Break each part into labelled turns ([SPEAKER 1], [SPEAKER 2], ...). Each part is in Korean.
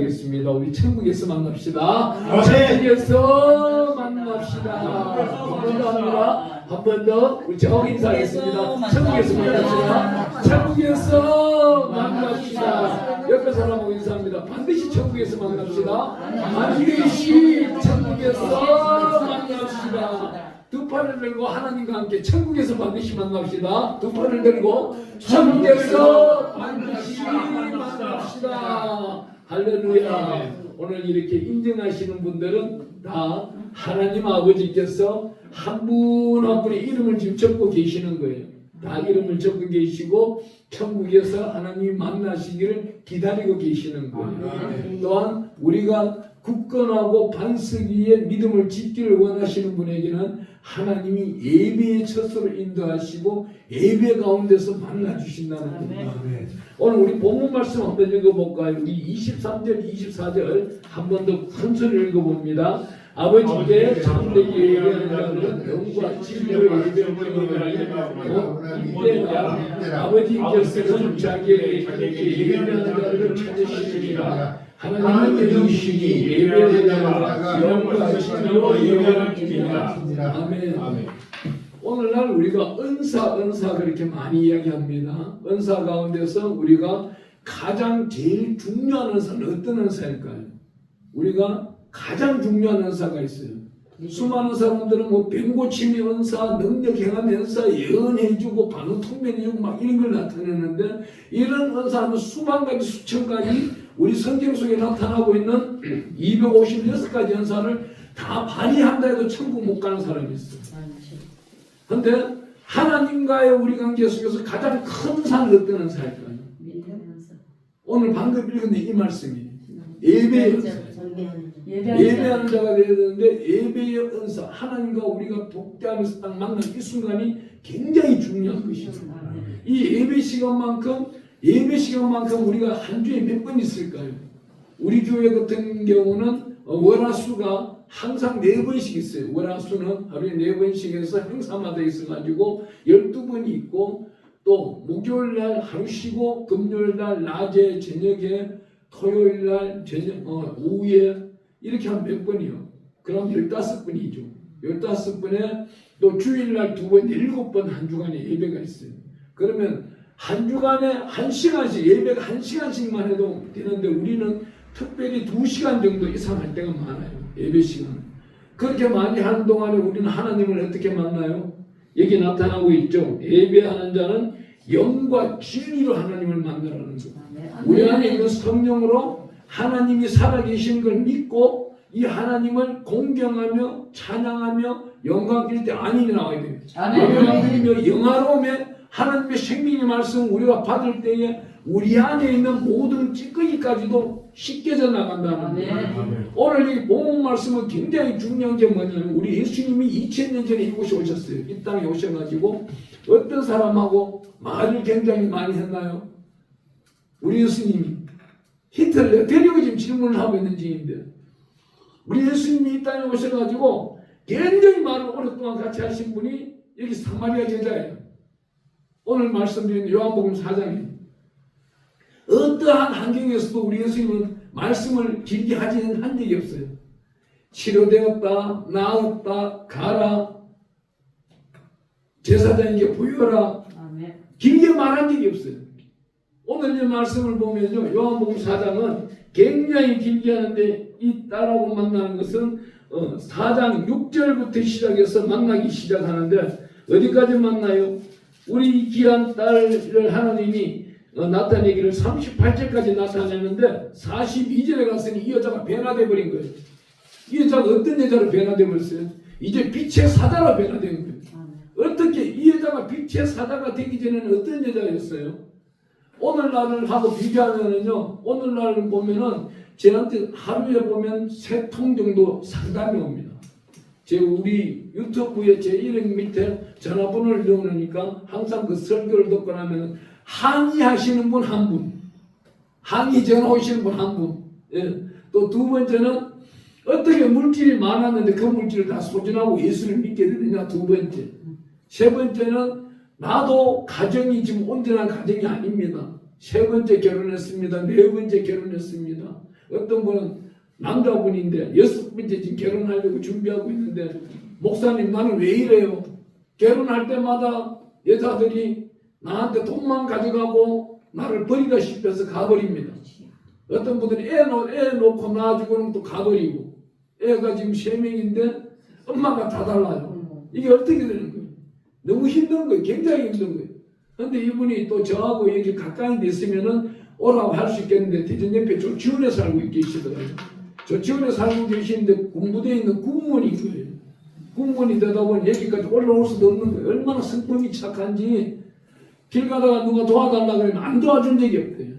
[SPEAKER 1] 하겠습니다. 우리 천국에서 만납시다. 천국에서 만납시다. 한 번 더 합니다. 한 번 더 우리 정 인사하겠습니다. 천국에서 만납시다. 천국에서 만납시다. 옆에 사람하고 인사합니다. 반드시 천국에서 만납시다. 반드시 천국에서 만납시다. 두 팔을 들고 하나님과 함께 천국에서 반드시 만납시다. 두 팔을 들고 천국에서 반드시 만납시다. 할렐루야. 오늘 이렇게 인정하시는 분들은 다 하나님 아버지께서 한 분 한 분의 이름을 지금 적고 계시는 거예요. 다 이름을 적고 계시고 천국에서 하나님 만나시기를 기다리고 계시는 거예요. 또한 우리가 굳건하고 반석위에 믿음을 짓기를 원하시는 분에게는 하나님이 예배의 처소로 인도하시고 예배 가운데서 만나주신다는 겁니다. 오늘 우리 본문 말씀 한번 읽어볼까요? 우리 23절 24절 한 번 더 큰 소리를 읽어봅니다. 아버지께 참되게 예배하는 자들은 영과 진리로 예배하는 이때가 아버지께서는 자기에게 예배하는 자들을 찾으시리라. 하나님은 이루시니 예배하는 자가 영과 진리로 예배하는 중이라. 아멘. 오늘날 우리가 은사 그렇게 많이 이야기합니다. 은사 가운데서 우리가 가장 제일 중요한 은사는 어떤 은사일까요? 우리가 가장 중요한 은사가 있어요. 수많은 사람들은 뭐 병고침의 은사, 능력 행함의 은사, 예언해주고 반응통변해주고 막 이런 걸 나타내는데 이런 은사는 수만 가지 수천 가지 우리 성경 속에 나타나고 있는 256가지 은사를 다 발휘한다 해도 천국 못 가는 사람이 있어요. 그런데 하나님과의 우리 관계 속에서 가장 큰 은사는 어떤 은사일까요? 오늘 방금 읽은 이 말씀이에요. 예배의 은사. 예배하는 자가 되어야 되는데 예배의 은사, 하나님과 우리가 독대하면서 딱 만난 이 순간이 굉장히 중요한 것입니다. 이 예배 시간만큼 우리가 한 주에 몇 번 있을까요? 우리 교회 같은 경우는 월화수가 항상 4번씩 있어요. 월화수는 하루에 4번씩 해서 행사마다 있어가지고 12번이 있고 또 목요일날 하루 쉬고 금요일날 낮에 저녁에 토요일날 저녁 오후에 이렇게 한 몇 번이요? 그럼 15번이죠. 15번에 또 주일날 2번, 7번 한 주간에 예배가 있어요. 그러면 한 주간에 1시간씩 예배가 1시간씩만 해도 되는데 우리는 특별히 2시간 정도 이상 할 때가 많아요. 예배 시간. 그렇게 많이 하는 동안에 우리는 하나님을 어떻게 만나요? 여기 나타나고 있죠. 예배하는 자는 영과 진리로 하나님을 만나라는 거예요. 우리 안에 있는 성령으로 하나님이 살아계신 걸 믿고 이 하나님을 공경하며 찬양하며 영광 드릴 때 안이 나와야 돼요. 영광 드리며 영화로움에 하나님의 생명의 말씀 우리가 받을 때에 우리 안에 있는 모든 찌꺼기까지도 씻겨져 나간다는 거예요. 오늘 이 본문 말씀은 굉장히 중요한 게 뭐냐면 우리 예수님이 2000년 전에 이곳에 오셨어요. 이 땅에 오셔가지고 어떤 사람하고 말을 굉장히 많이 했나요? 우리 예수님이 히틀러 데리고 지금 질문을 하고 있는 중인데 우리 예수님이 이 땅에 오셔가지고 굉장히 말을 오랫동안 같이 하신 분이 여기 사마리아 여자예요. 오늘 말씀드린 요한복음 4장에 어떠한 환경에서도 우리 예수님은 말씀을 길게 하지는 한 적이 없어요. 치료되었다, 나았다, 가라, 제사장에게 보여라. 길게 말한 적이 없어요. 오늘 이 말씀을 보면요, 요한복음 4장은 굉장히 길게 하는데 이 딸하고 만나는 것은 4장 6절부터 시작해서 만나기 시작하는데 어디까지 만나요? 우리 귀한 딸을 하나님이 나타내기를 38절까지 나타내는데 42절에 갔으니 이 여자가 변화되어 버린 거예요. 이 여자가 어떤 여자로 변화되어 버렸어요? 이제 빛의 사자로 변화된 거예요. 어떻게 이 여자가 빛의 사자가 되기 전에는 어떤 여자였어요? 오늘날을 하고 비교하면은요, 오늘날을 보면은 저한테 하루에 보면 3통 정도 상담이 옵니다. 우리 유튜브에 제 이름 밑에 전화번호를 넣어놓으니까 항상 그 설교를 듣고 나면 항의하시는 분 한 분, 항의 전화 오시는 분 한 분, 예. 또 두 번째는 어떻게 물질이 많았는데 그 물질을 다 소진하고 예수를 믿게 되느냐 두 번째. 세 번째는 나도 가정이 지금 온전한 가정이 아닙니다. 세 번째 결혼했습니다. 네 번째 결혼했습니다. 어떤 분은 남자분인데 여섯 번째 지금 결혼하려고 준비하고 있는데 목사님 나는 왜 이래요? 결혼할 때마다 여자들이 나한테 돈만 가져가고 나를 버리다 싶어서 가버립니다. 어떤 분들은 애 놓고 낳아주고는 또 가버리고 애가 지금 3명인데 엄마가 다 달라요. 이게 어떻게 되는 거예요? 너무 힘든 거예요. 굉장히 힘든 거예요. 근데 이분이 또 저하고 이렇게 가까이 됐으면은 오라고 할 수 있겠는데 대전 옆에 조치원에 살고 계시더라고요. 조치원에 살고 계시는데 군부대에 있는 군무원인 거예요. 군무원이 되다 보니 여기까지 올라올 수도 없는 거예요. 얼마나 성품이 착한지 길 가다가 누가 도와달라 그러면 안 도와준 적이 없대요.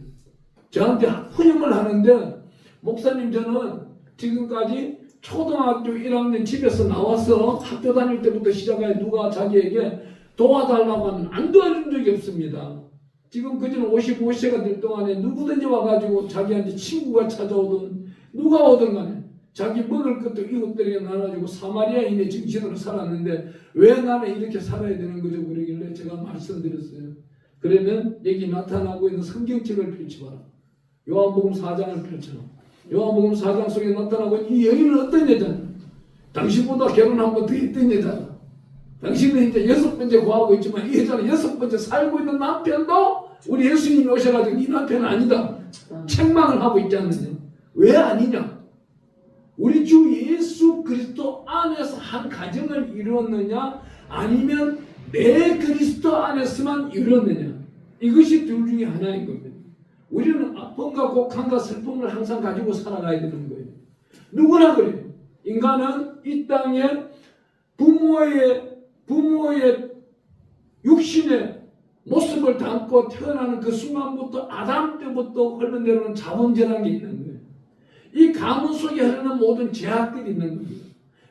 [SPEAKER 1] 저한테 훈육을 하는데 목사님 저는 지금까지 초등학교 1학년 집에서 나와서 학교 다닐 때부터 시작해 누가 자기에게 도와달라고 하면 안 도와준 적이 없습니다. 지금 그전 55세가 될 동안에 누구든지 와가지고 자기한테 친구가 찾아오든 누가 오든 간에 자기 먹을 것도 이웃들에게 나눠주고 사마리아인의 정신으로 살았는데 왜 나는 이렇게 살아야 되는 거죠? 그러길래 제가 말씀드렸어요. 그러면 여기 나타나고 있는 성경책을 펼쳐봐라. 요한복음 4장을 펼쳐라. 요한복음 4장 속에 나타나고 이 여인은 어떤 여자냐? 당신보다 결혼 한 번 더 했던 여자다. 당신은 이제 6번째 구하고 있지만 이 여자는 6번째 살고 있는 남편도 우리 예수님이 오셔가지고 이 남편은 아니다. 책망을 하고 있지 않느냐? 왜 아니냐? 우리 주 예수 그리스도 안에서 한 가정을 이루었느냐? 아니면 내 그리스도 안에서만 이루었느냐? 이것이 둘 중에 하나인 겁니다. 우리는 아픔과 곡함과 슬픔을 항상 가지고 살아가야 되는 거예요. 누구나 그래요. 인간은 이 땅에 부모의 육신의 모습을 담고 태어나는 그 순간부터 아담 때부터 흘러내려오는 자본제라는 게 있는 거예요. 이 가문 속에 흐르는 모든 제약들이 있는 겁니다.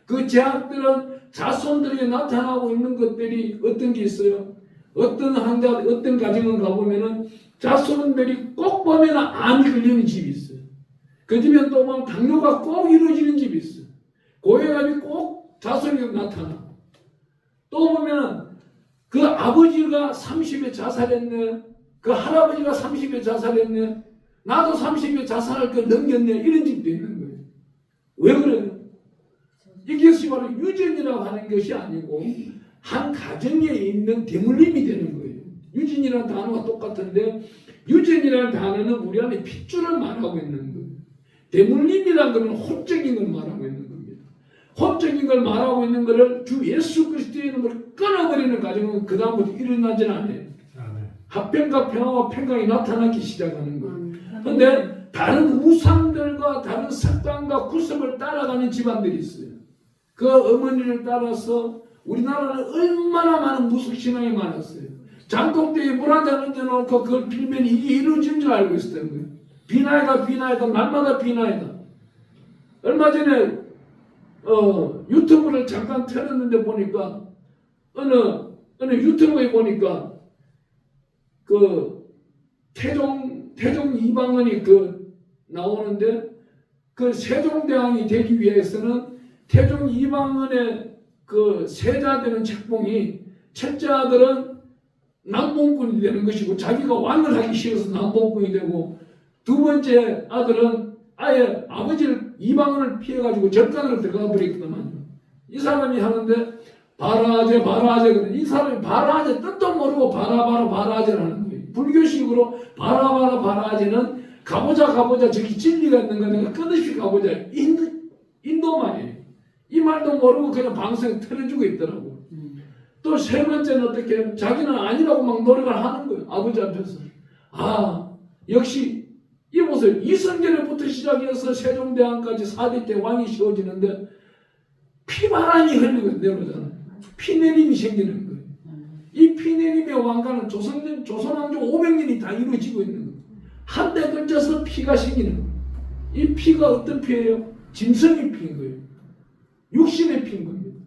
[SPEAKER 1] 그 제약들은 자손들에게 나타나고 있는 것들이 어떤 게 있어요? 어떤 가정을 가보면은 자손들이 꼭 보면 암이 걸리는 집이 있어요. 그 집에 또 보면 당뇨가 꼭 이루어지는 집이 있어요. 고혈압이 꼭 자손에게 나타나. 또 보면 그 아버지가 30에 자살했네. 그 할아버지가 30에 자살했네. 나도 30에 자살할 걸 넘겼네. 이런 집도 있는 거예요. 왜 그래요? 이것이 바로 유전이라고 하는 것이 아니고 한 가정에 있는 대물림이 되는 거예요. 유전이라는 단어가 똑같은데 유전이라는 단어는 우리 안에 핏줄을 말하고 있는 거예요. 대물림이라는 것은 혼적인 걸 말하고 있는 겁니다. 혼적인 걸 말하고 있는 것을 주 예수 그리스도의 이름으로 끊어버리는 과정은 그 다음부터 일어나지는 않아요. 합평과 평화와 평강이 나타나기 시작하는 거예요. 그런데 다른 우상들과 다른 습관과 구습을 따라가는 집안들이 있어요. 그 어머니를 따라서 우리나라는 얼마나 많은 무속신앙이 많았어요. 장독대에 물 한 잔 얹어놓고 그걸 빌면 이게 이루어진 줄 알고 있었던 거예요. 비나이다 날마다 비나이다. 얼마 전에 유튜브를 잠깐 틀었는데 보니까 어느 유튜브에 보니까 그 태종 이방원이 나오는데 그 세종대왕이 되기 위해서는 태종 이방원의 그 세자되는 책봉이 첫째 아들은 남봉꾼이 되는 것이고 자기가 왕을 하기 싫어서 남봉꾼이 되고 두 번째 아들은 아예 아버지를 이방원을 피해가지고 절간으로 들어가 버렸거든요. 이 사람이 하는데 바라제 그래. 이 사람이 바라제 뜻도 모르고 바라제를 하는 거예요. 불교식으로 바라제는 가보자 저기 진리가 있는 거 내가 끊없이 가보자. 인도 말이에요. 이 말도 모르고 그냥 방송에 틀어주고 있더라고. 또 세 번째는 어떻게 자기는 아니라고 막 노력을 하는 거예요. 아버지 앞에서. 역시 이보세요. 이성계로부터 시작해서 세종대왕까지 4대 때 왕이 세워지는데 피바람이 흘리고 내려오잖아요. 피내림이 생기는 거예요. 이 피내림의 왕가는 조선왕조 500년이 다 이루어지고 있는 거예요. 한때 걸쳐서 피가 생기는 거예요. 이 피가 어떤 피예요? 짐승의 피인 거예요. 육신의 피인 겁니다.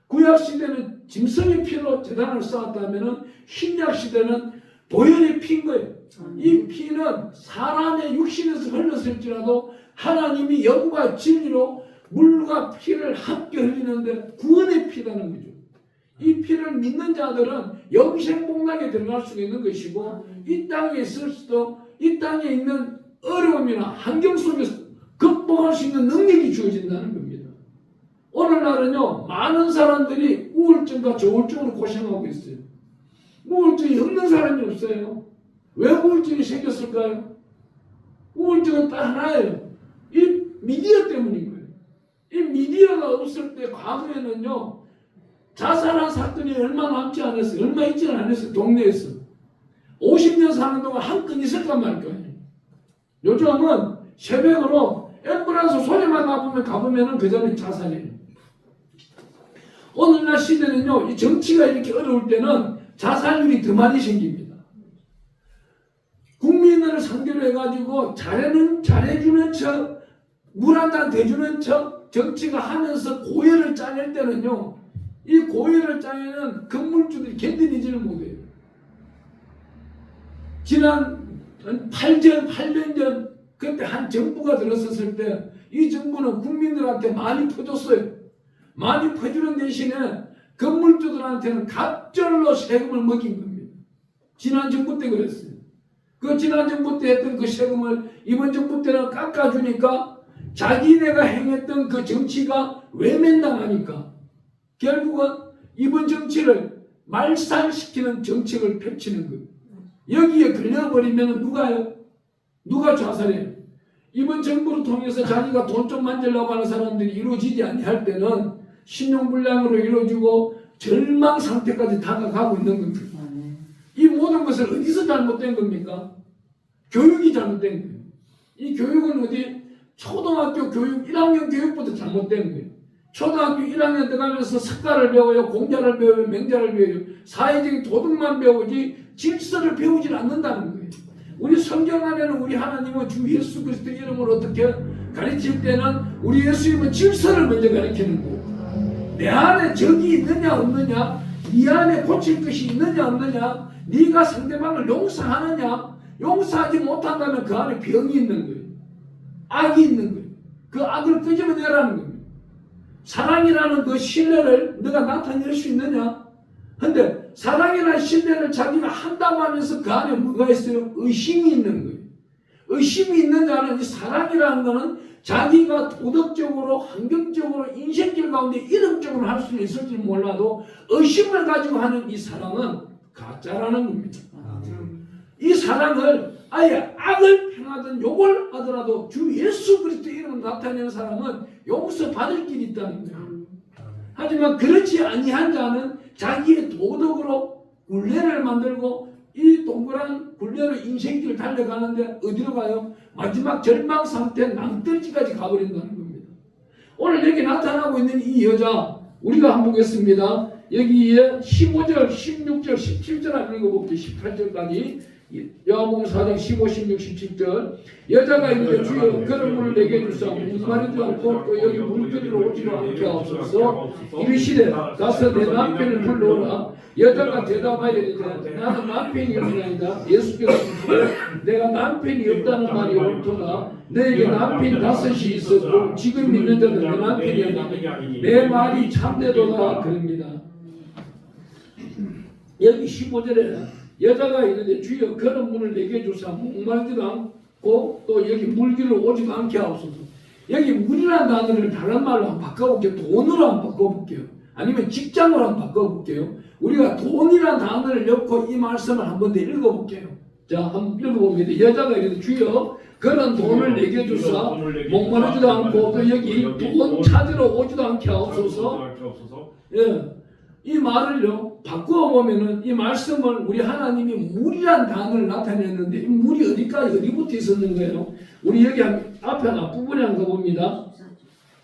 [SPEAKER 1] 구약시대는 짐승의 피로 재단을 쌓았다면 신약시대는 보혈의 피인 거예요. 이 피는 사람의 육신에서 흘렀을지라도 하나님이 영과 진리로 물과 피를 함께 흘리는데 구원의 피라는 거죠. 이 피를 믿는 자들은 영생복락에 들어갈 수 있는 것이고 이 땅에 있을 수도 이 땅에 있는 어려움이나 환경 속에서 극복할 수 있는 능력이 주어진다는 겁니다. 오늘날은요 많은 사람들이 우울증과 저울증으로 고생하고 있어요. 우울증이 없는 사람이 없어요. 왜 우울증이 생겼을까요? 우울증은 딱 하나예요. 이 미디어 때문인 거예요. 이 미디어가 없을 때 과거에는요 자살한 사건이 얼마 남지 않았어요. 얼마 있지는 않았어요. 동네에서 50년 사는 동안 한 건 있을까 말까. 요즘은 새벽으로 앰뷸런스 소리만 가보면은 그 전에 자살이에요. 오늘날 시대는요 이 정치가 이렇게 어려울 때는 자살률이 더 많이 생깁니다. 국민을 상대로 해가지고 잘해주는 척, 물 한 잔 대주는 척 정치가 하면서 고열을 짜낼 때는요 이 고열을 짜내는 건물주들이 견디지를 못해요. 지난 8년 전 그때 한 정부가 들어섰을 때 이 정부는 국민들한테 많이 퍼줬어요. 많이 퍼주는 대신에 건물주들한테는 갑절로 세금을 먹인 겁니다. 지난 정부 때 그랬어요. 그 지난 정부 때 했던 그 세금을 이번 정부 때는 깎아주니까 자기네가 행했던 그 정치가 외면당하니까 결국은 이번 정치를 말살시키는 정책을 펼치는 거예요. 여기에 걸려버리면 누가요? 누가 자살해요? 이번 정부를 통해서 자기가 돈 좀 만들려고 하는 사람들이 이루어지지 아니할 때는 신용불량으로 이루어지고 절망 상태까지 다가가고 있는 겁니다. 이 모든 것을 어디서 잘못된 겁니까? 교육이 잘못된 거예요. 이 교육은 어디? 초등학교 교육 1학년 교육부터 잘못된 거예요. 초등학교 1학년 들어가면서 석가를 배워요. 공자를 배워요. 명자를 배워요. 사회적인 도덕만 배우지 질서를 배우질 않는다는 거예요. 우리 성경 안에는 우리 하나님은 주 예수 그리스도 이름으로 어떻게 가르칠 때는 우리 예수님은 질서를 먼저 가르치는 거고 내 안에 적이 있느냐 없느냐 네 안에 고칠 것이 있느냐 없느냐 네가 상대방을 용서하느냐 용서하지 못한다면 그 안에 병이 있는 거예요. 악이 있는 거예요. 그 악을 끄집어내라는 겁니다. 사랑이라는 그 신뢰를 네가 나타낼 수 있느냐? 근데 사랑이라는 신뢰를 자기가 한다고 하면서 그 안에 뭐가 있어요? 의심이 있는 거예요. 의심이 있는 자는 이 사랑이라는 거는 자기가 도덕적으로, 환경적으로, 인생길 가운데 이름적으로 할 수는 있을지 몰라도 의심을 가지고 하는 이 사랑은 가짜라는 겁니다. 이 사랑을 아예 악을 평하든 욕을 하더라도 주 예수 그리스도 이름을 나타내는 사람은 용서받을 길이 있다는 거예요. 하지만 그렇지 아니한 자는 자기의 도덕으로 굴레를 만들고 이 동그란 굴레로 인생길을 달려가는데 어디로 가요? 마지막 절망 상태 낭떠러지까지 가버린다는 겁니다. 오늘 여기 나타나고 있는 이 여자 우리가 한번 보겠습니다. 여기에 15절, 16절, 17절 한번 읽어볼게요. 18절까지 요한복음 4장 15, 16, 17절 여자가 이르되 주여 그런 물을 내게 주사 목마르지도 않고 또 여기 물거리로 오지도 않게 하옵소서 이르시되 가서 내 남편을 불러오라. 여자가 대답하여 이르되 나는 남편이 없나이다. 예수께서 이르시되 내가 남편이 없다는 말이 옳도다. 너에게 남편이 5이 있었고 지금 있는 자는 내 남편이 아니니 내 말이 참되도다 그럽니다. 여기 15절에 여자가 이르되 주여 그런 물을 내게 주사 목마르지도 않고 또 여기 물길로 오지도 않게 하옵소서. 여기 물이라는 단어를 다른 말로 한번 바꿔볼게요. 돈으로 한번 바꿔볼게요. 아니면 직장으로 한번 바꿔볼게요. 우리가 돈이라는 단어를 넣고 이 말씀을 한번 더 읽어볼게요. 자, 한번 읽어봅니다. 여자가 이르되 주여 그런 돈을 내게 주사 목마르지도 않고 또 여기 돈 찾으러 오지도 않게 하옵소서. 예. 이 말을요 바꾸어 보면은 이 말씀을 우리 하나님이 물이란 단어를 나타냈는데 이 물이 어디까지 어디부터 있었는 거예요? 우리 여기 앞에 앞부분에 한번 가봅니다.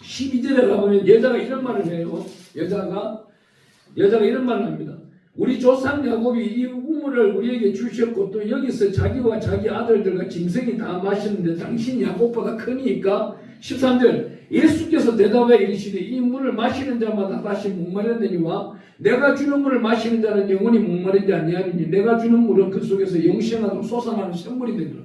[SPEAKER 1] 12절에 가보면 여자가 이런 말을 해요. 여자가 이런 말을 합니다. 우리 조상 야곱이 이 우물을 우리에게 주셨고 또 여기서 자기와 자기 아들들과 짐승이 다 마시는데 당신 야곱보다 크니까 13절 예수께서 대답하여 이르시되 이 물을 마시는 자마다 다시 목마르느니와 내가 주는 물을 마시는 자는 영원히 목마르지 아니하리니 내가 주는 물은 그 속에서 영생하도록 솟아나는 샘물이 되리라.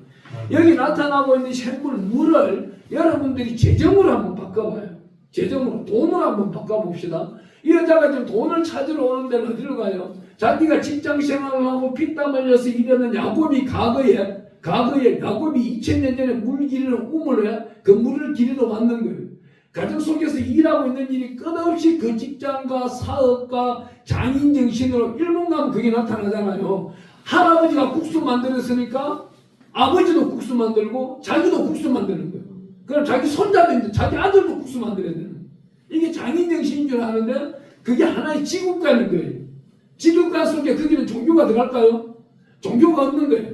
[SPEAKER 1] 여기 나타나고 있는 샘물 물을 여러분들이 재정으로 한번 바꿔봐요. 재정으로 돈을 한번 바꿔봅시다. 이 여자가 지금 돈을 찾으러 오는 데는 어디로 가요? 자기가 직장 생활을 하고 피땀 흘려서 일하는 야곱이 과거에 야곱이 2000년 전에 물 기르는 우물 해? 그 물을 기르러 왔는 거예요. 가정 속에서 일하고 있는 일이 끝없이 그 직장과 사업과 장인 정신으로 일본 가면 그게 나타나잖아요. 할아버지가 국수 만들었으니까 아버지도 국수 만들고 자기도 국수 만드는 거예요. 그럼 자기 손자도 자기 아들도 국수 만들어야 되는 거예요. 이게 장인 정신인 줄 아는데 그게 하나의 지국가는 거예요. 지국가 속에 거기는 종교가 들어갈까요? 종교가 없는 거예요.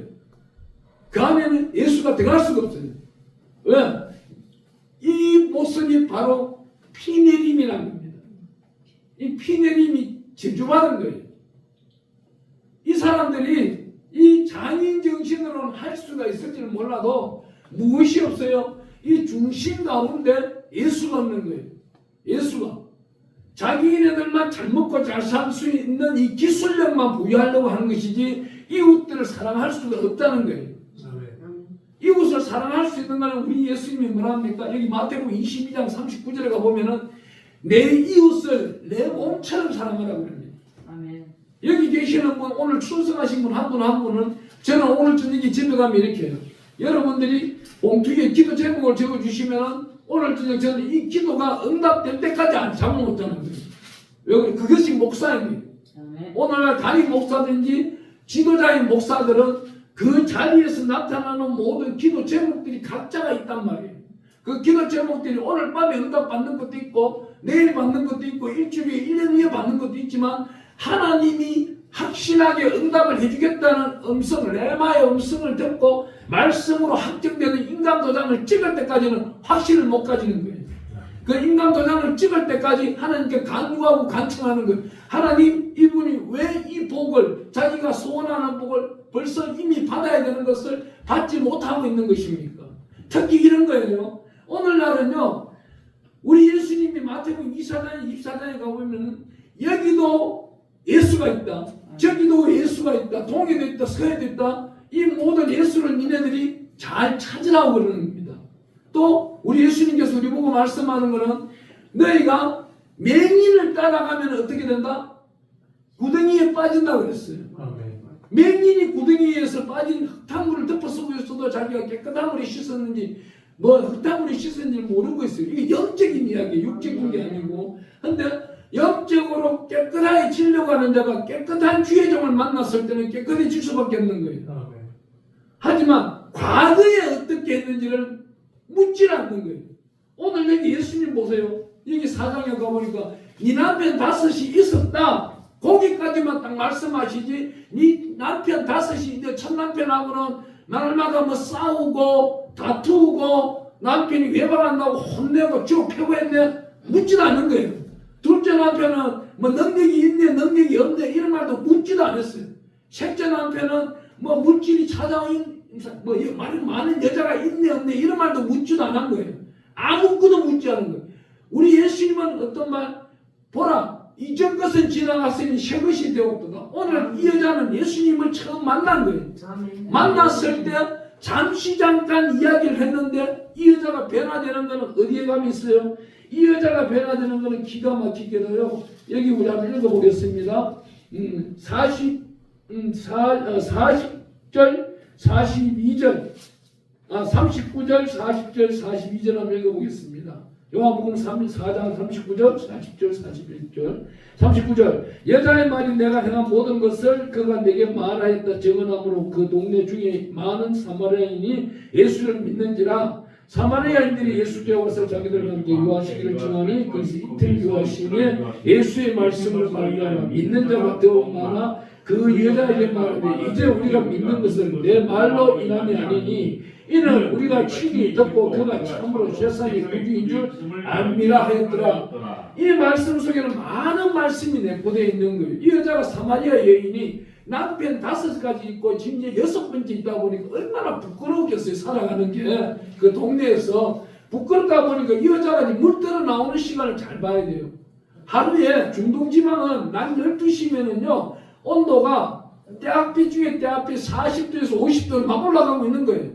[SPEAKER 1] 그 안에는 예수가 들어갈 수가 없어요. 왜? 이 모습이 바로 피내림이라는 겁니다. 이 피내림이 저주받은 거예요. 이 사람들이 이 장인 정신으로는 할 수가 있을지는 몰라도 무엇이 없어요? 이 중심 가운데 예수가 없는 거예요. 예수가. 자기네들만 잘 먹고 잘 살 수 있는 이 기술력만 부여하려고 하는 것이지 이웃들을 사랑할 수가 없다는 거예요. 이웃을 사랑할 수 있는 것은 우리 예수님이 뭐라 합니까? 여기 마태복음 22장 39절에 가보면은 내 이웃을 내 몸처럼 사랑하라고 합니다. 아멘. 여기 계시는 분, 오늘 출석하신 분 한 분 한 분은 저는 오늘 저녁에 집에 가면 이렇게 해요. 여러분들이 봉투에 기도 제목을 적어주시면은 오늘 저녁 저는 이 기도가 응답될 때까지 잠을 못 자는 거예요. 왜? 그것이 목사입니다. 오늘날 담임 목사든지 지도자인 목사들은 그 자리에서 나타나는 모든 기도 제목들이 각자가 있단 말이에요. 그 기도 제목들이 오늘 밤에 응답 받는 것도 있고 내일 받는 것도 있고 일주일에 1년 후에 받는 것도 있지만 하나님이 확실하게 응답을 해주겠다는 음성을 레마의 음성을 듣고 말씀으로 확정되는 인감 도장을 찍을 때까지는 확신을 못 가지는 거예요. 그 인감 도장을 찍을 때까지 하나님께 간구하고 간청하는 거예요. 하나님, 이분이 왜 이 복을 자기가 소원하는 복을 벌써 이미 받아야 되는 것을 받지 못하고 있는 것입니까? 특히 이런 거예요. 오늘날은요, 우리 예수님이 마태복음 24장에 가보면 여기도 예수가 있다, 저기도 예수가 있다, 동에도 있다, 서에도 있다. 이 모든 예수를 니네들이 잘 찾으라고 그러는 겁니다. 또 우리 예수님께서 우리 보고 말씀하는 것은 너희가 맹인을 따라가면 어떻게 된다? 구덩이에 빠진다고 그랬어요. 맹인이 구덩이에서 빠진 흙탕물을 덮어쓰고 있어도 자기가 깨끗한 물에 씻었는지 뭐 흙탕물에 씻었는지 모르고 있어요. 이게 영적인 이야기예요. 육적인 게 아니고. 근데 영적으로 깨끗하게 지려고 하는 자가 깨끗한 주의 종을 만났을 때는 깨끗해질 수밖에 없는 거예요. 하지만 과거에 어떻게 했는지를 묻질 않는 거예요. 오늘 여기 예수님 보세요. 여기 4장에 가보니까 네 남편 5이 있었다. 거기까지만 딱 말씀하시지 네 남편 5이 내 첫 남편하고는 날마다 뭐 싸우고 다투고 남편이 외박한다고 혼내고 쭉 패고 했네 묻지도 않는 거예요. 둘째 남편은 뭐 능력이 있네 능력이 없네 이런 말도 묻지도 않았어요. 셋째 남편은 뭐 물질이 찾아온 뭐 많은 여자가 있네 없네 이런 말도 묻지도 않은 거예요. 아무것도 묻지 않은 거예요. 우리 예수님은 어떤 말? 보라 이전 것은 지나갔으니 새 것이 되었도다. 오늘 이 여자는 예수님을 처음 만난 거예요. 만났을 때 잠시 잠깐 이야기를 했는데 이 여자가 변화되는 것은 어디에 감이 있어요? 이 여자가 변화되는 것은 기가 막히게도요. 여기 우리 한번 읽어보겠습니다. 40절 42절 39절 40절 42절 한번 읽어보겠습니다. 요한복음 4장 39절 40절 41절 39절 여자의 말이 내가 행한 모든 것을 그가 내게 말하였다 증언함으로 그 동네 중에 많은 사마리아인이 예수를 믿는지라. 사마리아인들이 예수께 와서 자기들 함께 유하시기를 청하니 그래서 이틀 유하시니 예수의 말씀을 말미암아 믿는 자가 더 많아. 그 여자에게 말하되 이제 우리가 믿는 것은 내 말로 인함이 아니니 이는 우리가 친히 듣고 그가 참으로 세상의 구주인 줄 압니다 하였더라. 이 말씀 속에는 많은 말씀이 내포되어 있는 거예요. 이 여자가 사마리아 여인이 남편 5가지 있고 지금 이제 6번째 있다 보니까 얼마나 부끄러웠겠어요. 살아가는 게 그 동네에서 부끄럽다 보니까 이 여자가 물 들어 나오는 시간을 잘 봐야 돼요. 하루에 중동지방은 낮 12시면은요 온도가 때앞이 중에 때앞이 40도에서 50도를 막 올라가고 있는 거예요.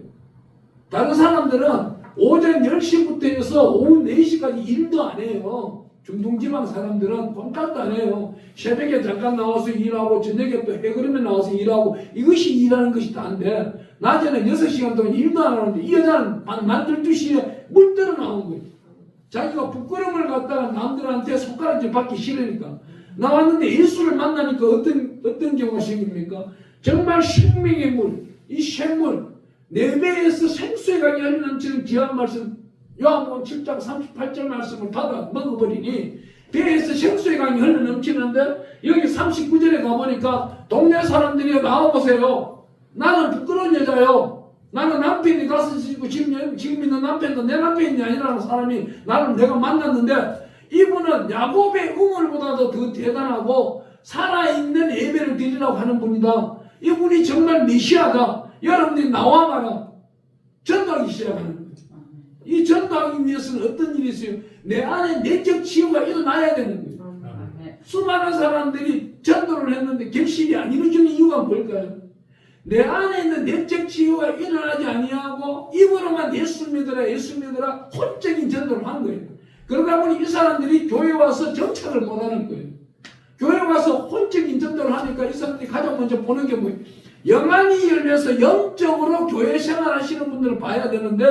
[SPEAKER 1] 다른 사람들은 오전 10시부터 해서 오후 4시까지 일도 안 해요. 중동지방 사람들은 꼼짝도 안 해요. 새벽에 잠깐 나와서 일하고 저녁에 또 해그름에 나와서 일하고 이것이 일하는 것이 다인데 낮에는 6시간 동안 일도 안 하는데 이 여자는 만 12시에 물 들어 나온 거예요. 자기가 부끄러움을 갖다가 남들한테 손가락질 받기 싫으니까 나왔는데 예수를 만나니까 어떤 경우가 생깁니까? 정말 생명의 물, 이 샘물, 내 배에서 생수의 강이 흘러넘치는 귀한 말씀 요한복음 7장 38절 말씀을 받아 먹어버리니 배에서 생수의 강이 흘러넘치는데 여기 39절에 가보니까 동네 사람들이 나와보세요. 나는 부끄러운 여자요. 나는 남편이 가서 지금 있는 남편도 내 남편이 아니라는 사람이 내가 만났는데 이분은 야곱의 우물보다도 더 대단하고 살아있는 예배를 드리라고 하는 분이다. 이분이 정말 메시아다. 여러분들이 나와봐라. 전도하기 시작하는 거예요. 이 전도하기 위해서는 어떤 일이 있어요? 내 안에 내적 치유가 일어나야 되는 거예요. 수많은 사람들이 전도를 했는데 결실이 안 이루어지는 이유가 뭘까요? 내 안에 있는 내적 치유가 일어나지 아니하고 입으로만 예수 믿으라 혼적인 전도를 하는 거예요. 그러다 보니 이 사람들이 교회 와서 정착을 못하는 거예요. 교회 와서 혼적인 전도를 하니까 이 사람들이 가장 먼저 보는 게 뭐예요? 영안이 열려서 영적으로 교회 생활하시는 분들을 봐야 되는데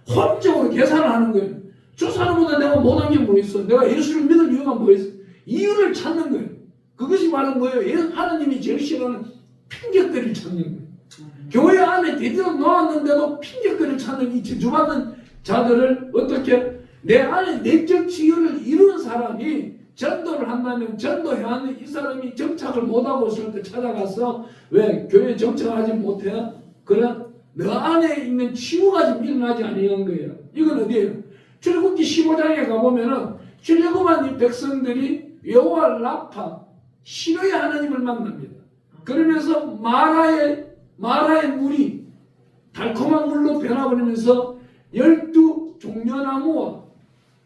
[SPEAKER 1] 혼적으로 계산을 하는 거예요. 저 사람보다 내가 못한 게 뭐 있어? 내가 예수를 믿을 이유가 뭐 있어? 이유를 찾는 거예요. 그것이 바로 뭐예요? 하나님이 제일 싫어하는 핑계거리를 찾는 거예요. 교회 안에 드디어 놓았는데도 핑계거리를 찾는 이 저주받는 자들을 어떻게 내 안에 내적 치유를 이루는 사람이 전도를 한다면 전도해야 하는 이 사람이 정착을 못하고 있을 때 찾아가서 왜 교회 정착하지 못해? 그래? 너 안에 있는 치유가 좀 일어나지 아니한 거예요. 이건 어디예요? 출애굽기 15장에 가보면은 출애굽한 이 백성들이 여호와 라파 시로의 하나님을 만납니다. 그러면서 마라의 물이 달콤한 물로 변화버리면서 12종려나무와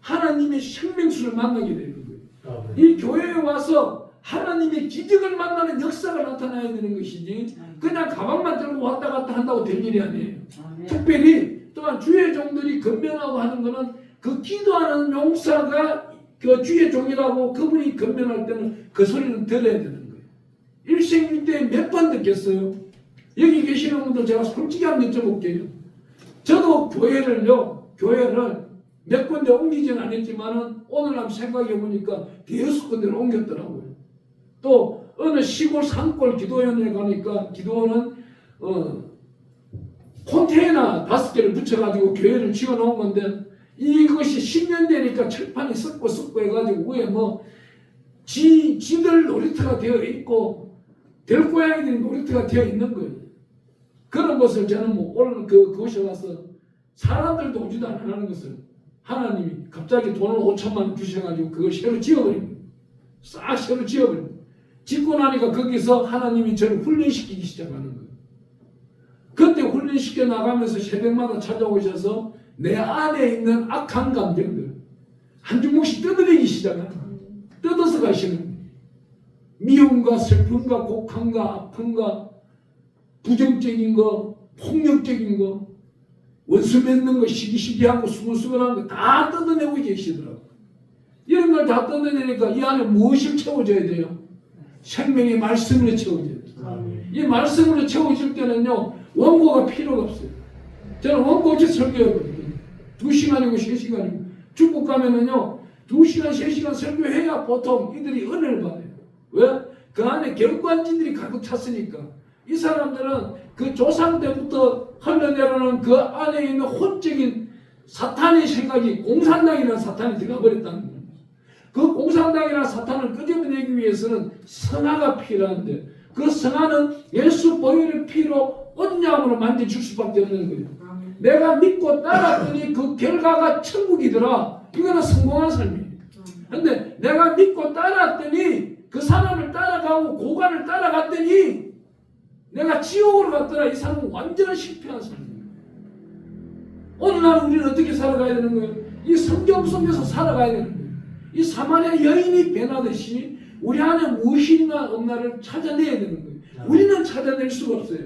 [SPEAKER 1] 하나님의 생명수를 만나게 되는 거예요. 이 교회에 와서 하나님의 기적을 만나는 역사가 나타나야 되는 것이지 그냥 가방만 들고 왔다 갔다 한다고 될 일이 아니에요. 특별히 또한 주의 종들이 건면하고 하는 것은 그 기도하는 용사가 그 주의 종이라고 그분이 건면할 때는 그 소리는 들어야 되는 거예요. 일생일대에 몇 번 듣겠어요? 여기 계시는 분들 제가 솔직히 한번 여쭤볼게요. 저도 교회를 몇 군데 옮기진 않았지만은 오늘 한번 생각해 보니까 대여섯 군데를 옮겼더라고요. 또 어느 시골 산골 기도원에 가니까 기도원은 컨테이너 5개를 붙여가지고 교회를 지어놓은 건데 이것이 10년 되니까 철판이 썩고 해가지고 위에 지들 놀이터가 되어 있고 들고양이들이 놀이터가 되어 있는 거예요. 그런 것을 저는 오늘 그곳에 가서 사람들도 오지도 않는 것을 하나님이 갑자기 돈을 5천만 원 주셔가지고 그걸 새로 지어버린 거예요. 싹 새로 지어버린 거예요. 짓고 나니까 거기서 하나님이 저를 훈련시키기 시작하는 거예요. 그때 훈련시켜 나가면서 새벽마다 찾아오셔서 내 안에 있는 악한 감정들 한 주먹씩 뜯어내기 시작하는 거예요. 뜯어서 가시는 거예요. 미움과 슬픔과 곡함과 아픔과 부정적인 거, 폭력적인 거, 원수 맺는 거, 시기시기한 거, 수근수근한 거 다 뜯어내고 계시더라고요. 이런 걸 다 뜯어내니까 이 안에 무엇을 채워줘야 돼요? 생명의 말씀으로 채워줘야 돼요. 이 말씀으로 채워질 때는요, 원고가 필요가 없어요. 저는 원고 없이 설교하거든요. 2시간이고 3시간이고. 중국 가면은요, 2시간, 3시간 설교해야 보통 이들이 은혜를 받아요. 왜? 그 안에 격관진들이 가득 찼으니까. 이 사람들은 그 조상 때부터 흘러내려오는 그 안에 있는 혼적인 사탄의 생각이 공산당이라는 사탄이 들어가 버렸다는 거예요. 그 공산당이라는 사탄을 끄집어내기 위해서는 성화가 필요한데 그 성화는 예수 보혈의 피로 언약으로 만져줄 수밖에 없는 거예요. 내가 믿고 따랐더니 그 결과가 천국이더라. 이거는 성공한 삶이에요. 근데 내가 믿고 따랐더니 그 사람을 따라가고 고관을 따라갔더니 내가 지옥으로 갔더라. 이 사람은 완전히 실패한 삶이에요. 오늘날 우리는 어떻게 살아가야 되는 거예요? 이 성경 속에서 살아가야 되는 거예요. 이 사마리아 여인이 변하듯이 우리 안에 무엇이 있나 없나를 찾아내야 되는 거예요. 우리는 찾아낼 수가 없어요.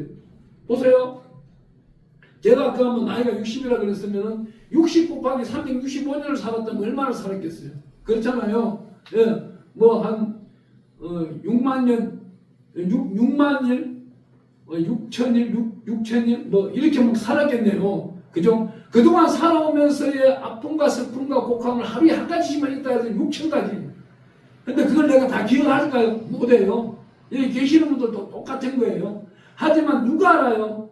[SPEAKER 1] 보세요. 제가 아까 뭐 나이가 60이라 그랬으면은 60 곱하기 365년을 살았다면 얼마나 살았겠어요? 그렇잖아요. 예, 뭐 한 6만 년, 6만 일, 6천 일, 6천 일, 뭐 이렇게 막 살았겠네요. 그죠? 그동안 살아오면서의 아픔과 슬픔과 곡함을 하루에 한 가지씩만 있다 해도 6천 가지. 근데 그걸 내가 다 기억할까요? 못해요. 여기 계시는 분들도 똑같은 거예요. 하지만 누가 알아요?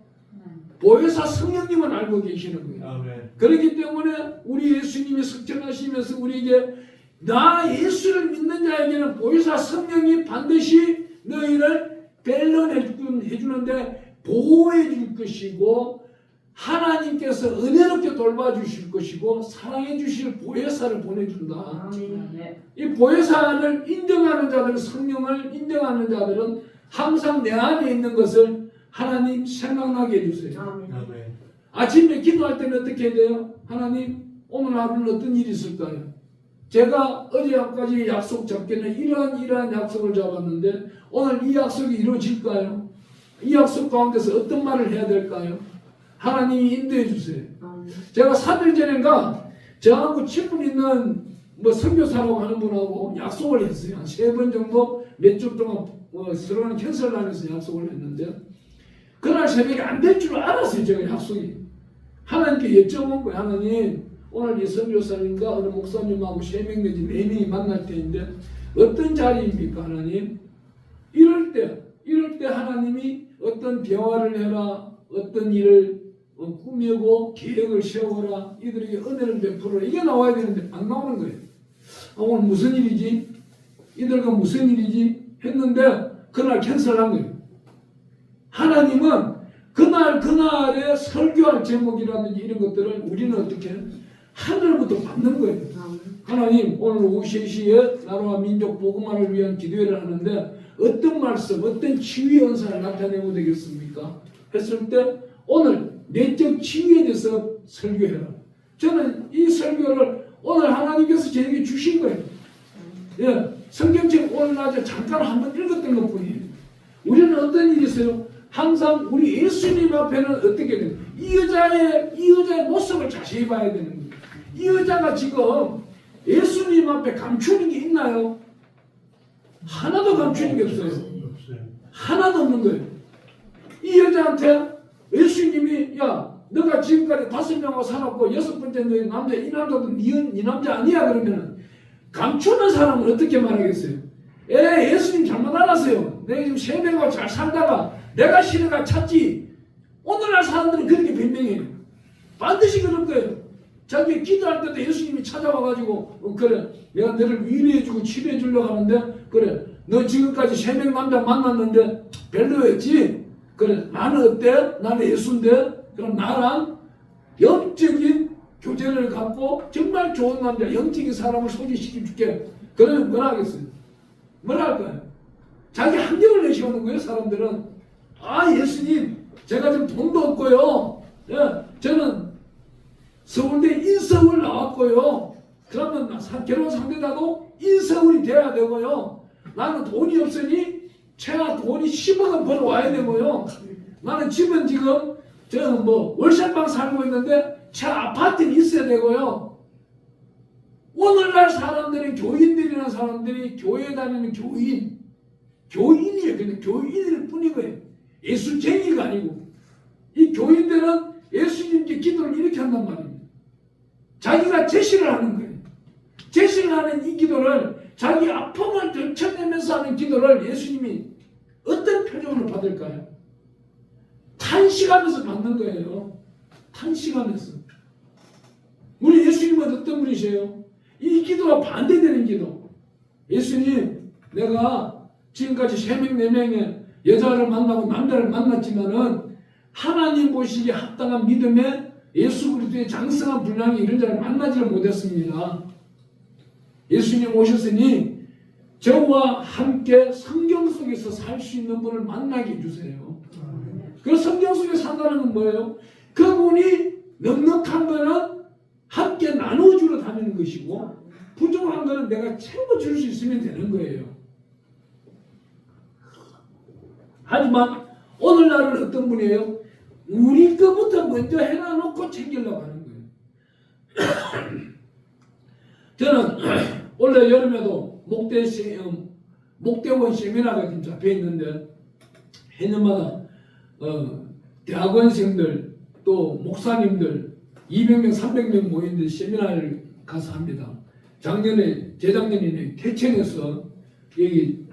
[SPEAKER 1] 보혜사 성령님은 알고 계시는 거예요.
[SPEAKER 2] 아멘.
[SPEAKER 1] 그렇기 때문에 우리 예수님이 석전하시면서 우리에게 나 예수를 믿는 자에게는 보혜사 성령이 반드시 너희를 벨런해주는데 보호해 줄 것이고 하나님께서 은혜롭게 돌봐주실 것이고 사랑해 주실 보혜사를 보내준다. 이 보혜사를 인정하는 자들은, 성령을 인정하는 자들은 항상 내 안에 있는 것을 하나님 생각나게 해주세요.
[SPEAKER 2] 아멘.
[SPEAKER 1] 아침에 기도할 때는 어떻게 해야 돼요? 하나님, 오늘 하루는 어떤 일이 있을까요? 제가 어제까지 약속 잡기는 이러한 약속을 잡았는데 오늘 이 약속이 이루어질까요? 이 약속 가운데서 어떤 말을 해야 될까요? 하나님이 인도해 주세요. 제가 3일 전인가 저하고 친분 있는 뭐 선교사라고 하는 분하고 약속을 했어요. 한 3번 정도 몇 주 동안 서로는 캔슬하면서 약속을 했는데 그날 새벽에 안 될 줄 알았어요. 제가 약속이. 하나님께 여쭤본 거예요. 하나님, 오늘 이 선교사님과 어느 목사님하고 3명 내지 4명이 만날 때인데 어떤 자리입니까 하나님? 이럴 때 하나님이 어떤 대화를 해라, 어떤 일을 꾸미고 계획을 세워라, 이들에게 은혜를 베풀어라, 이게 나와야 되는데 안 나오는 거예요. 오늘 무슨 일이지? 이들과 무슨 일이지? 했는데 그날 캔슬한 거예요. 하나님은 그날에 설교할 제목이라든지 이런 것들을 우리는 어떻게 하늘부터 받는 거예요. 하나님, 오늘 오후 3시에 나라와 민족 복음화를 위한 기도회를 하는데 어떤 말씀, 어떤 치유의 은사를 나타내면 되겠습니까? 했을 때 오늘 내적 치유에 대해서 설교해라. 저는 이 설교를 오늘 하나님께서 저에게 주신 거예요. 예, 성경책 오늘 낮에 잠깐 한번 읽었던 것 뿐이에요. 우리는 어떤 일이 있어요? 항상 우리 예수님 앞에는 어떻게 돼요? 이 여자의 모습을 자세히 봐야 되는 거예요. 이 여자가 지금 예수님 앞에 감추는 게 있나요? 하나도 감추는 게 없어요. 하나도 없는 거예요. 이 여자한테 예수님이 야, 너가 지금까지 5명하고 살았고 6번째 너희 남자, 이 남자도 네 남자 아니야 그러면은 감추는 사람은 어떻게 말하겠어요? 예수님 잘못 알았어요. 내가 지금 3명하고 잘 살다가 내가 신뢰가 찾지. 오늘날 사람들은 그렇게 변명해요. 반드시 그럴 거예요. 자기 기도할 때도 예수님이 찾아와가지고 그래 내가 너를 위로해주고 치료해주려고 하는데 그래 너 지금까지 3명 남자 만났는데 별로였지? 그래 나는 어때? 나는 예수인데 그럼 나랑 영적인 교제를 갖고 정말 좋은 남자 영적인 사람을 소개시켜줄게. 그러면 뭐라 하겠어요? 뭐라 할까요? 자기 한경을 내세우는 거예요. 사람들은 아 예수님 제가 지금 돈도 없고요. 예, 저는 서울대 인서울 나왔고요. 그러면 결혼 상대자도 인서울이 돼야 되고요. 나는 돈이 없으니 최하 돈이 10억은 벌어와야 되고요. 나는 집은 지금 저는 뭐 월세방 살고 있는데 최하 아파트는 있어야 되고요. 오늘날 사람들은 교인들이라는 사람들이 교회 다니는 교인이에요. 그냥 교인일 뿐이고요. 예수쟁이가 아니고 이 교인들은 예수님께 기도를 이렇게 한단 말입니다. 자기가 제시를 하는 거예요. 제시를 하는 이 기도를 자기 아픔을 들춰내면서 하는 기도를 예수님이 어떤 표정으로 받을까요? 탄식하면서 받는 거예요. 탄식하면서. 우리 예수님은 어떤 분이세요? 이 기도와 반대되는 기도. 예수님, 내가 지금까지 3명, 4명의 여자를 만나고 남자를 만났지만은 하나님 보시기에 합당한 믿음에 예수 그리스도의 장성한 분량이 이런 자를 만나지를 못했습니다. 예수님 오셨으니 저와 함께 성경 속에서 살 수 있는 분을 만나게 해주세요. 그 성경 속에 산다는 건 뭐예요? 그분이 넉넉한 거는 함께 나눠주러 다니는 것이고 부족한 거는 내가 채워줄 수 있으면 되는 거예요. 하지만 오늘날은 어떤 분이에요? 우리 거부터 먼저 해놔놓고 챙기려고 하는 거예요. 저는 올해 여름에도 목대원 세미나가 지금 잡혀 있는데 해년마다 대학원생들 또 목사님들 200명 300명 모이는데 세미나를 가서 합니다. 재작년에 태천에서 여기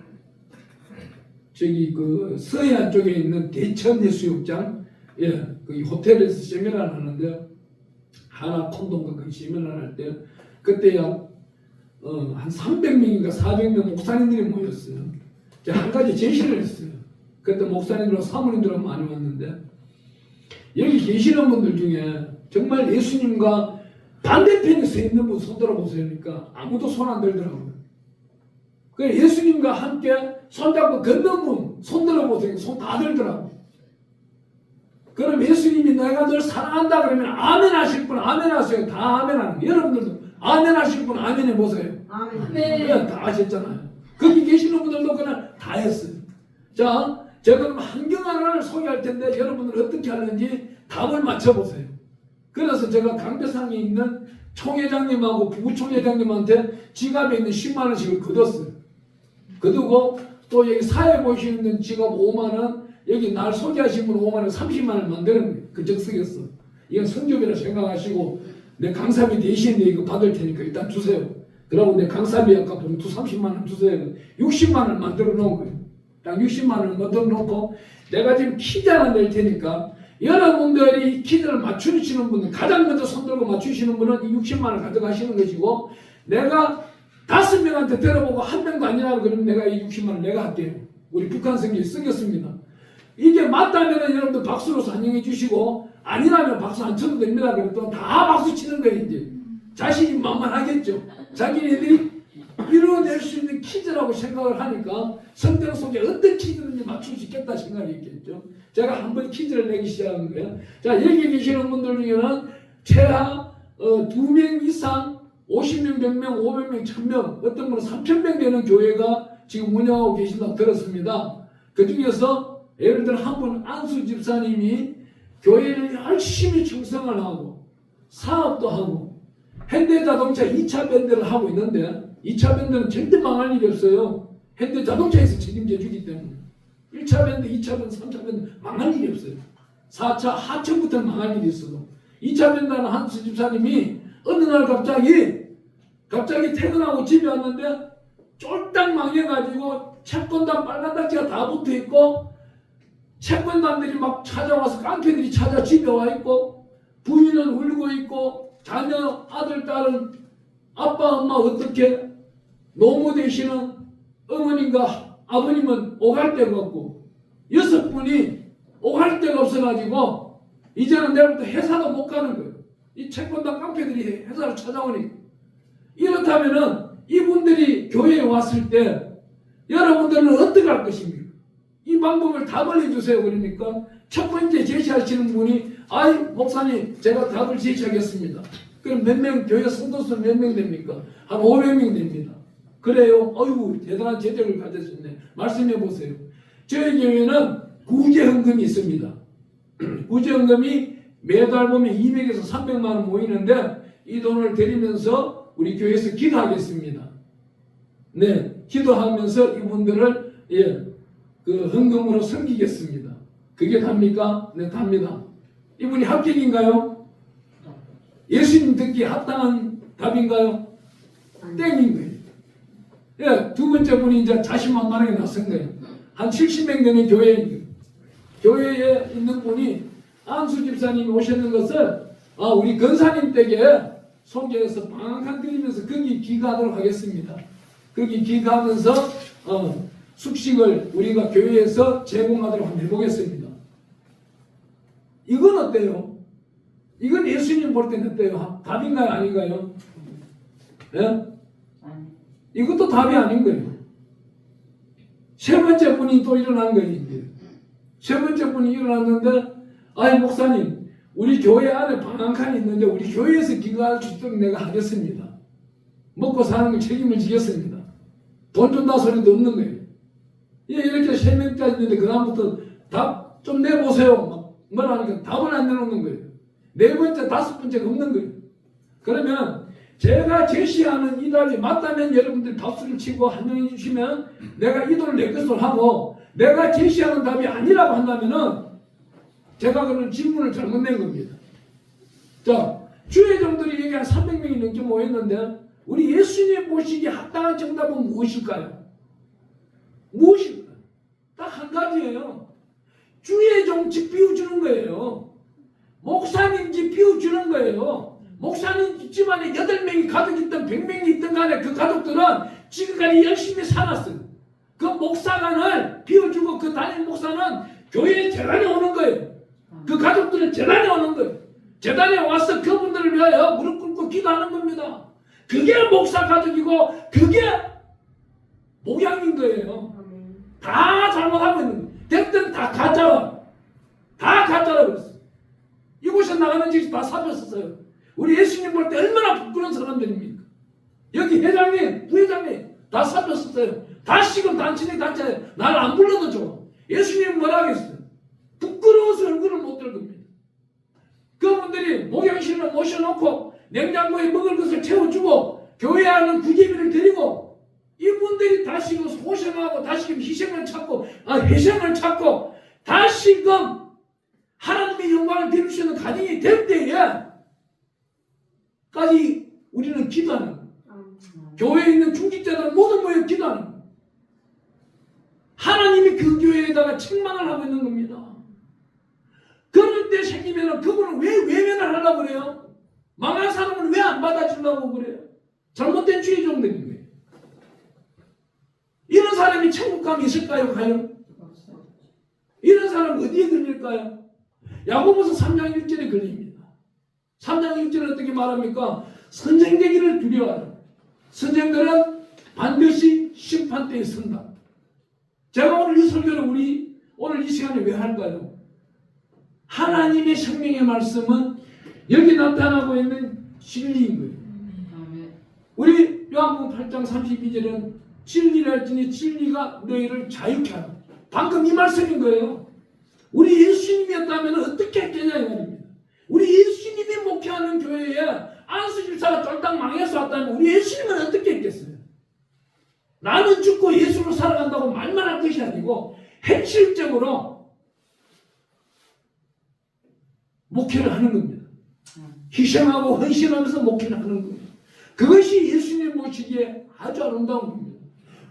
[SPEAKER 1] 저기 그 서해안 쪽에 있는 대천 해수욕장 그 호텔에서 세미나를 하는데 하나 콘돔과 그 세미나를 할 때 그때야 한 300명인가 400명 목사님들이 모였어요. 제가 한 가지 제시를 했어요. 그때 목사님들하고 사모님들하고 많이 왔는데 여기 계시는 분들 중에 정말 예수님과 반대편에 서 있는 분 손 들어보세요. 그러니까 아무도 손 안 들더라고요. 그 예수님과 함께 손잡고 걷는 분 손 들어보세요. 손 다 들더라고요. 그럼 예수님이 내가 널 사랑한다 그러면 아멘 하실 분 아멘 하세요. 다 아멘 하는 거예요. 여러분들도 아멘 하실 분 아멘 해보세요.
[SPEAKER 2] 아멘.
[SPEAKER 1] 그냥 다 하셨잖아요. 거기 계시는 분들도 그냥 다 했어요. 자, 제가 그럼 환경 하나를 소개할 텐데 여러분들 어떻게 하는지 답을 맞춰보세요. 그래서 제가 강대상에 있는 총회장님하고 부총회장님한테 지갑에 있는 10만 원씩을 거뒀어요. 거두고 또 여기 사회 보시는 분 지갑 5만 원, 여기 날 소개하신 분 5만 원, 30만 원 만드는 거예요. 그적 쓰겠어. 이건 성적이라 생각하시고 내 강사비 대신에 이거 받을 테니까 일단 주세요. 그러고 내 강사비 아까 봉투 30만 원 주세요. 60만 원 만들어 놓은 거예요. 딱 60만 원 만들어 놓고 내가 지금 퀴즈 하나 낼 테니까 여러분들이 퀴즈를 맞추시는 분은 가장 먼저 손들고 맞추시는 분은 60만 원 가져가시는 것이고 내가 5명한테 들어보고 1명도 아니라고 그러면 내가 이 60만 원 내가 할게요. 우리 북한 성경에 쓰겠습니다. 이게 맞다면 여러분들 박수로 환영해 주시고 아니라면 박수 안 쳐도 됩니다. 그럼 또 다 박수 치는 거예요. 이제 자신이 만만하겠죠. 자기네들이 이뤄낼 수 있는 퀴즈라고 생각을 하니까 성경 속에 어떤 퀴즈든지 맞출 수 있겠다 생각이 있겠죠. 제가 한번 퀴즈를 내기 시작한 거예요. 자, 여기 계시는 분들 중에는 최하 2명 이상 50명, 100명, 500명, 1000명 어떤 분은 3000명 되는 교회가 지금 운영하고 계신다고 들었습니다. 그 중에서 예를 들어 한 분 안수 집사님이 교회를 열심히 충성을 하고 사업도 하고 현대자동차 2차 밴드를 하고 있는데 2차 밴드는 절대 망할 일이 없어요. 현대자동차에서 책임져 주기 때문에 1차 밴드, 2차 밴드, 3차 밴드 망할 일이 없어요. 4차 하청부터 망할 일이 있어도 2차 밴드는 한수 집사님이 어느 날 갑자기 퇴근하고 집에 왔는데 쫄딱 망해가지고 채권단 빨간 딱지가 다 붙어있고 채권단들이 막 찾아와서 깡패들이 찾아 집에 와 있고 부인은 울고 있고 자녀 아들 딸은 아빠 엄마 어떻게 노모 되시는 어머님과 아버님은 오갈 데가 없고 6분이 오갈 데가 없어가지고 이제는 내일부터 회사도 못 가는 거예요. 이 채권단 깡패들이 회사를 찾아오니까 이렇다면은 이분들이 교회에 왔을 때 여러분들은 어떻게 할 것입니까? 이 방법을 답을 해주세요. 그러니까 첫 번째 제시하시는 분이 아이 목사님 제가 답을 제시하겠습니다. 그럼 몇 명 교회 성도수 몇 명 됩니까? 한 500명 됩니다. 그래요? 어휴 대단한 재력을 가졌네. 말씀해 보세요. 저희 교회는 구제헌금이 있습니다. 구제헌금이 매달 보면 200에서 300만 원 모이는데 이 돈을 드리면서 우리 교회에서 기도하겠습니다. 네, 기도하면서 이분들을 그 헌금으로 섬기겠습니다. 그게 답니까? 네, 답니다. 이분이 합격인가요? 예수님 듣기에 합당한 답인가요? 땡인 거예요. 예, 두 번째 분이 이제 자신만만하게 나선 거예요. 한 70명 되는 교회에 있는 분이 안수 집사님이 오셨는 것을 우리 권사님 댁에 소개해서 방한칸 드리면서 거기 기가하도록 하겠습니다. 거기 기가하면서 숙식을 우리가 교회에서 제공하도록 한번 해보겠습니다. 이건 어때요? 이건 예수님 볼 때는 어때요? 답인가요? 아닌가요? 예? 이것도 답이 아닌 거예요. 세 번째 분이 또 일어난 거예요. 이제. 세 번째 분이 일어났는데 아이 목사님 우리 교회 안에 방 한 칸이 있는데 우리 교회에서 기도할 수 있도록 내가 하겠습니다. 먹고 사는 걸 책임을 지겠습니다. 돈 준다 소리도 없는 거예요. 이렇게 세 명까지 있는데 그 다음부터 답 좀 내보세요. 막 뭐라니까 답을 안 내놓는 거예요. 네 번째, 다섯 번째가 없는 거예요. 그러면 제가 제시하는 이 답이 맞다면 여러분들 박수를 치고 환영해 주시면 내가 이 돈을 내 것으로 하고, 내가 제시하는 답이 아니라고 한다면은 제가 그런 질문을 잘못낸 겁니다. 자, 주회종들이 얘기한 300명이 넘게 모였는데 우리 예수님 보시기에 합당한 정답은 무엇일까요? 무엇일까요? 딱 한 가지예요. 주회종 집 비워주는 거예요. 목사님 집 비워주는 거예요. 목사님 집안에 8명이 가족이 있든 100명이 있든 간에 그 가족들은 지금까지 열심히 살았어요. 그 목사관을 비워주고 그 담임 목사는 교회에 재단에 오는 거예요. 그 가족들은 재단에 오는 거예요. 재단에 와서 그분들을 위하여 무릎 꿇고 기도하는 겁니다. 그게 목사 가족이고 그게 목양인 거예요. 다 잘못하고 있는 거예요. 됐든 다 가짜라. 다 가짜라 그랬어요. 이곳에 나가는 짓이 다 사줬었어요. 우리 예수님 볼 때 얼마나 부끄러운 사람들입니까? 여기 회장님, 부회장님 다 사줬었어요. 다시금 단체네 단체 날 안 불러도 좋아. 예수님 뭐라 하겠어요? 부끄러워서 얼굴을 못 들 겁니다. 그분들이 목양실을 모셔놓고 냉장고에 먹을 것을 채워주고 교회에 하는 구제비를 드리고 이분들이 다시금 소생하고 다시금 희생을 찾고 회생을 찾고 다시금 하나님의 영광을 드릴 수 있는 가정이 될 때에까지 우리는 기도하는 거예요. 교회에 있는 중직자들 모두 모여 기도하는 거예요. 하나님이 그 교회에다가 책망을 하고 있는 겁니다. 그럴 때 생기면 그분은 왜 외면을 하려고 그래요? 망한 사람은 왜 안 받아주려고 그래요? 잘못된 주의종들인 거예요. 이런 사람이 천국 감이 있을까요? 과연? 이런 사람 어디에 걸릴까요? 야고보서 3장 1절에 걸립니다. 3장 1절에 어떻게 말합니까? 선생되기를 두려워하라. 선생들은 반드시 심판대에 선다. 제가 오늘 이 설교를 오늘 이 시간에 왜 할까요? 하나님의 생명의 말씀은 여기 나타나고 있는 진리인 거예요. 우리 요한복음 8장 32절은 진리라 할지니 진리가 너희를 자유케 하라. 방금 이 말씀인 거예요. 우리 예수님이었다면 어떻게 했겠냐 이 말입니다. 우리 예수님이 목회하는 교회에 안수집사가 쫄딱 망해서 왔다면 우리 예수님은 어떻게 했겠어요? 나는 죽고 예수로 살아간다고 말만 할 것이 아니고 현실적으로 목회를 하는 겁니다. 희생하고 헌신하면서 목회를 하는 겁니다. 그것이 예수님 모시기에 아주 아름다운 겁니다.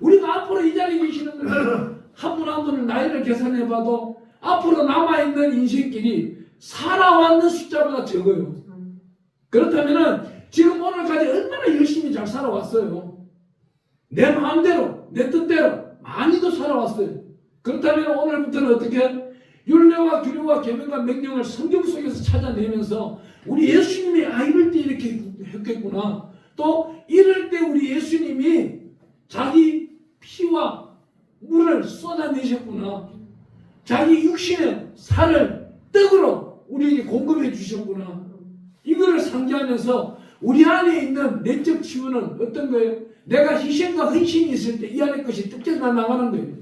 [SPEAKER 1] 우리가 앞으로 이 자리에 계시는 분들 한 분 한 분을 나이를 계산해봐도 앞으로 남아있는 인생길이 살아왔는 숫자보다 적어요. 그렇다면 지금 오늘까지 얼마나 열심히 잘 살아왔어요. 내 마음대로 내 뜻대로 많이도 살아왔어요. 그렇다면 오늘부터는 어떻게 율례와 규례와 계명과 명령을 성경 속에서 찾아내면서 우리 예수님이 이럴 때 이렇게 했겠구나. 또 이럴 때 우리 예수님이 자기 피와 물을 쏟아내셨구나. 자기 육신의 살을 떡으로 우리에게 공급해 주셨구나. 이거를 상기하면서 우리 안에 있는 내적 치유는 어떤 거예요? 내가 희생과 헌신이 있을 때 이 안에 것이 뚝뚝 나가는 거예요.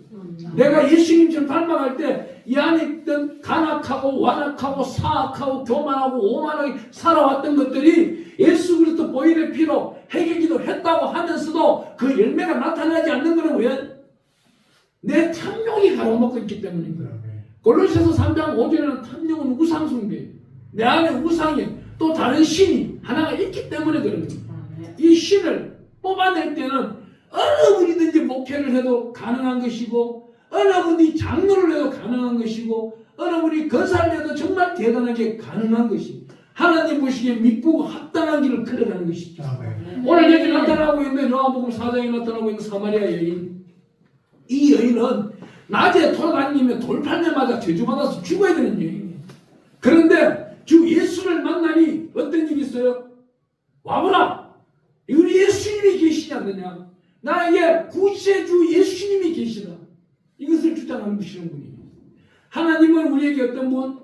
[SPEAKER 1] 내가 예수님처럼 닮아갈 때 이 안에 있던 간악하고 완악하고 사악하고 교만하고 오만하게 살아왔던 것들이 예수 그리스도 보혈의 피로 해결기도 했다고 하면서도 그 열매가 나타나지 않는 것은 왜? 내 탐욕이 가로막고 있기 때문인 거예요. 골로새서 3장 5절에는 탐욕은 우상 숭배예요. 내 안에 우상이 또 다른 신이 하나가 있기 때문에 그런 거예요. 이 신을 뽑아낼 때는 어느 분이든지 목회를 해도 가능한 것이고 어느 분이 장로를 해도 가능한 것이고 어느 분이 건사를 해도 정말 대단하게 가능한 것입니다. 하나님 보시기에 믿고 합당한 길을 걸어가는 것이죠. 오늘 여기 나타나고 있는 요한복음 4장에 나타나고 있는 사마리아 여인, 이 여인은 낮에 돌아다니며 돌팔매 맞아 저주받아서 죽어야 되는 여인이에요. 그런데 주 예수를 만나니 어떤 일이 있어요? 와보라! 우리 예수님이 계시지 않느냐? 나에게 구세주 예수님이 계시다. 이것을 주장하는 분이시는 분이에요. 하나님은 우리에게 어떤 분?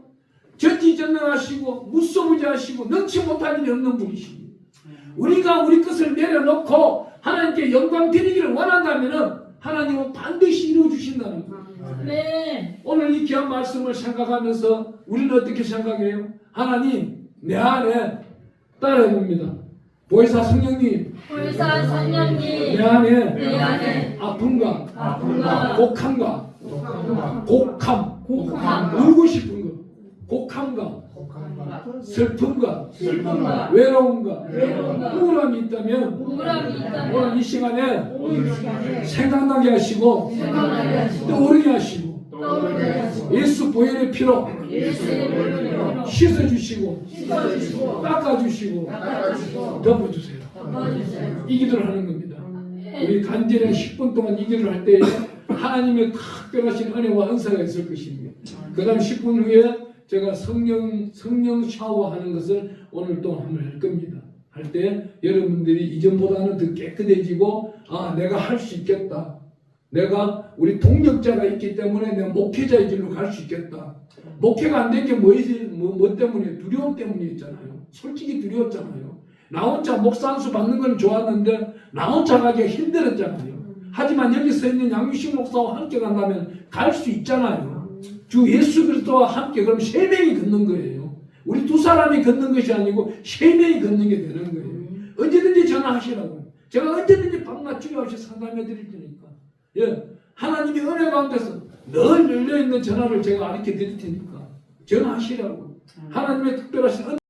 [SPEAKER 1] 전지전능하시고 무소부지하시고 능치 못할 일이 없는 분이십니다. 우리가 우리 것을 내려놓고 하나님께 영광 드리기를 원한다면 하나님은 반드시 이루어 주신다는 거예요.
[SPEAKER 2] 네.
[SPEAKER 1] 오늘 이 귀한 말씀을 생각하면서 우리는 어떻게 생각해요? 하나님 내 안에 따라해봅니다. 보혜사 성령님
[SPEAKER 2] 불사 성령님
[SPEAKER 1] 내 안에
[SPEAKER 2] 내 안에
[SPEAKER 1] 아픔과
[SPEAKER 2] 아픔과
[SPEAKER 1] 곡함과 곡함
[SPEAKER 2] 곡함
[SPEAKER 1] 울고 싶은 것 곡함과 슬픔과
[SPEAKER 2] 슬픔과
[SPEAKER 1] 외로움과
[SPEAKER 2] 외로움과
[SPEAKER 1] 우울함이 있다면
[SPEAKER 2] 우울함이 있다면
[SPEAKER 1] 오늘 이 시간에
[SPEAKER 2] 오늘 시간에
[SPEAKER 1] 생각나게 하시고
[SPEAKER 2] 생각나게 하시고
[SPEAKER 1] 떠오르게 하시고
[SPEAKER 2] 떠오르게 하시고
[SPEAKER 1] 예수 보혈의 피로
[SPEAKER 2] 예수의 이름으로
[SPEAKER 1] 씻어주시고
[SPEAKER 2] 씻어주시고
[SPEAKER 1] 닦아주시고
[SPEAKER 2] 닦아주시고
[SPEAKER 1] 덮어주세요.
[SPEAKER 2] 덮어주세요.
[SPEAKER 1] 이 기도를 하는 겁니다.
[SPEAKER 2] 네.
[SPEAKER 1] 우리 간절히 10분 동안 이 기도를 할 때에 하나님의 특별하신 은혜와 은사가 있을 것입니다. 그 다음 10분 후에 제가 성령 샤워하는 것을 오늘 또 한번 할 겁니다. 할 때 여러분들이 이전보다는 더 깨끗해지고 아 내가 할 수 있겠다. 내가 우리 동력자가 있기 때문에 내가 목회자의 길로 갈 수 있겠다. 목회가 안 된 게 뭐 때문에 두려움 때문이었잖아요. 솔직히 두려웠잖아요. 나 혼자 목사 안수 받는 건 좋았는데 나 혼자 가기가 힘들었잖아요. 하지만 여기 서 있는 양유식 목사와 함께 간다면 갈 수 있잖아요. 주 예수 그리스도와 함께 그럼 3명이 걷는 거예요. 우리 2사람이 걷는 것이 아니고 3명이 걷는 게 되는 거예요. 언제든지 전화하시라고. 제가 언제든지 밤낮 주여 없이 상담해 드릴 테니까. 예, 하나님의 은혜 가운데서 늘 열려있는 전화를 제가 가르쳐 드릴 테니까 전화하시라고. 하나님의 특별하신